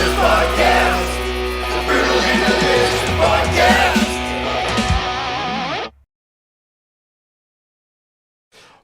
Delicious Podcast. The Brutally Delicious Podcast.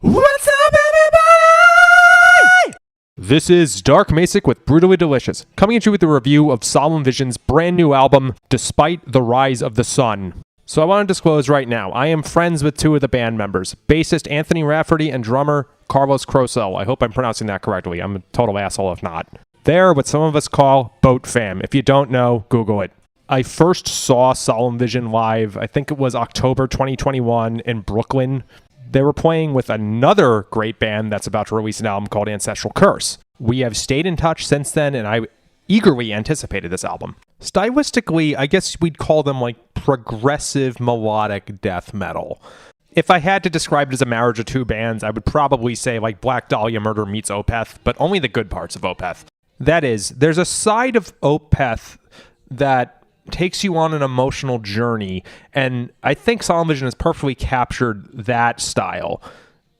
What's up, everybody? This is Dark Macek with Brutally Delicious, coming at you with a review of Solemn Vision's brand new album, Despite the Rise of the Sun. So I want to disclose right now, I am friends with two of the band members, bassist Anthony Rafferty and drummer Carlos Crosell. I hope I'm pronouncing that correctly. I'm a total asshole if not. They're what some of us call Boat Fam. If you don't know, Google it. I first saw Solemn Vision live, I think it was October 2021 in Brooklyn. They were playing with another great band that's about to release an album called Ancestral Curse. We have stayed in touch since then, and I eagerly anticipated this album. Stylistically, I guess we'd call them like progressive melodic death metal. If I had to describe it as a marriage of two bands, I would probably say like Black Dahlia Murder meets Opeth, but only the good parts of Opeth. That is, there's a side of Opeth that takes you on an emotional journey, and I think Solemn Vision has perfectly captured that style.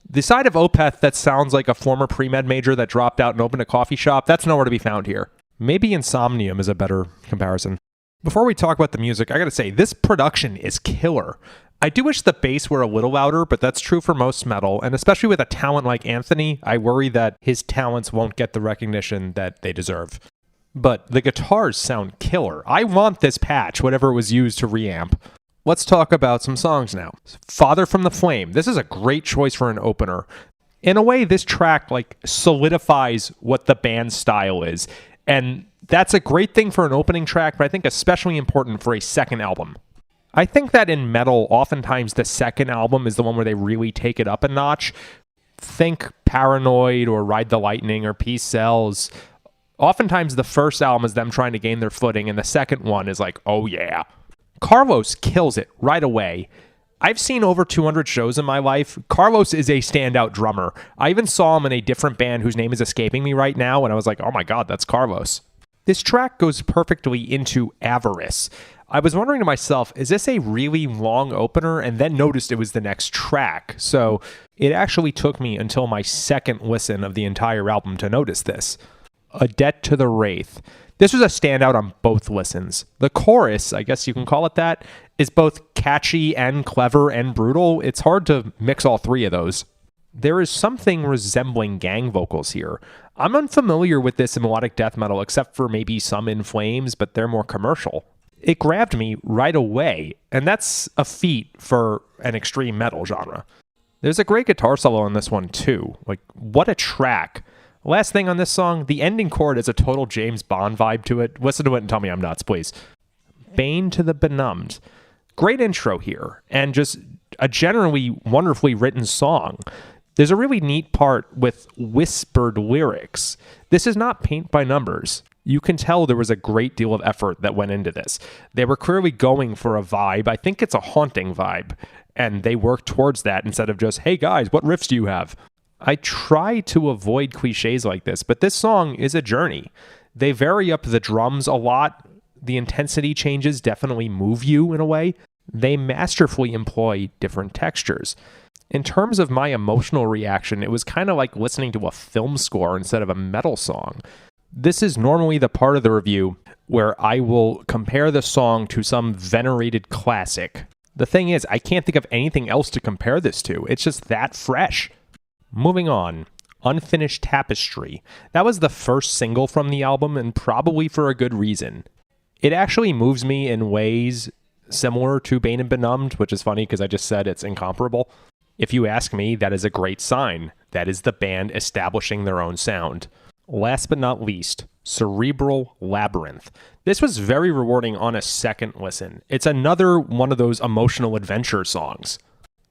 The side of Opeth that sounds like a former pre-med major that dropped out and opened a coffee shop, that's nowhere to be found here. Maybe Insomnium is a better comparison. Before we talk about the music, I gotta say, this production is killer. I do wish the bass were a little louder, but that's true for most metal, and especially with a talent like Anthony, I worry that his talents won't get the recognition that they deserve. But the guitars sound killer. I want this patch, whatever was used to reamp. Let's talk about some songs now. Father from the Flame. This is a great choice for an opener. In a way, this track solidifies what the band's style is. And that's a great thing for an opening track, but I think especially important for a second album. I think that in metal, oftentimes the second album is the one where they really take it up a notch. Think Paranoid or Ride the Lightning or Peace Sells. Oftentimes the first album is them trying to gain their footing, and the second one is like, oh yeah. Carlos kills it right away. I've seen over 200 shows in my life. Carlos is a standout drummer. I even saw him in a different band whose name is escaping me right now, and I was like, oh my god, that's Carlos. This track goes perfectly into Avarice. I was wondering to myself, is this a really long opener? And then noticed it was the next track. So it actually took me until my second listen of the entire album to notice this. A Debt to the Wraith. This was a standout on both listens. The chorus, I guess you can call it that, is both catchy and clever and brutal. It's hard to mix all three of those. There is something resembling gang vocals here. I'm unfamiliar with this in melodic death metal, except for maybe some In Flames, but they're more commercial. It grabbed me right away, and that's a feat for an extreme metal genre. There's a great guitar solo on this one too. What a track. Last thing on this song, the ending chord has a total James Bond vibe to it. Listen to it and tell me I'm nuts, please. Bane to the Benumbed. Great intro here, and just a generally wonderfully written song. There's a really neat part with whispered lyrics. This is not paint by numbers. You can tell there was a great deal of effort that went into this. They were clearly going for a vibe. I think it's a haunting vibe, and they worked towards that instead of just, hey guys, what riffs do you have? I try to avoid cliches like this, but this song is a journey. They vary up the drums a lot. The intensity changes definitely move you in a way. They masterfully employ different textures. In terms of my emotional reaction, it was kind of like listening to a film score instead of a metal song. This is normally the part of the review where I will compare the song to some venerated classic. The thing is, I can't think of anything else to compare this to. It's just that fresh. Moving on, Unfinished Tapestry. That was the first single from the album, and probably for a good reason. It actually moves me in ways similar to Bane and Benumbed, which is funny because I just said it's incomparable. If you ask me, that is a great sign. That is the band establishing their own sound. Last but not least, Cerebral Labyrinth. This was very rewarding on a second listen. It's another one of those emotional adventure songs.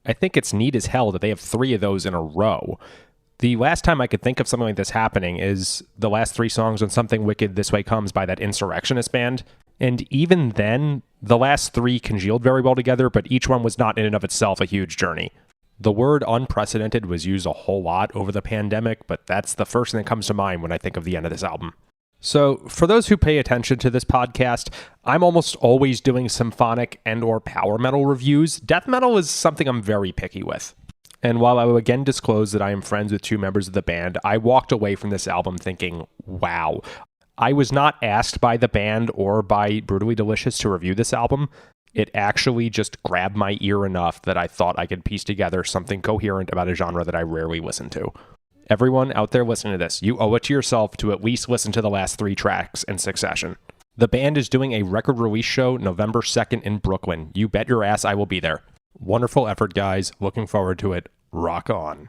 I think it's neat as hell that they have 3 of those in a row. The last time I could think of something like this happening is the last 3 songs on Something Wicked This Way Comes by that Insurrectionist band. And even then, the last 3 congealed very well together, but each one was not in and of itself a huge journey. The word unprecedented was used a whole lot over the pandemic, but that's the first thing that comes to mind when I think of the end of this album. So, for those who pay attention to this podcast, I'm almost always doing symphonic and or power metal reviews. Death metal is something I'm very picky with. And while I will again disclose that I am friends with 2 members of the band, I walked away from this album thinking, wow, I was not asked by the band or by Brutally Delicious to review this album. It actually just grabbed my ear enough that I thought I could piece together something coherent about a genre that I rarely listen to. Everyone out there listening to this, you owe it to yourself to at least listen to the last 3 tracks in succession. The band is doing a record release show November 2nd in Brooklyn. You bet your ass I will be there. Wonderful effort, guys. Looking forward to it. Rock on.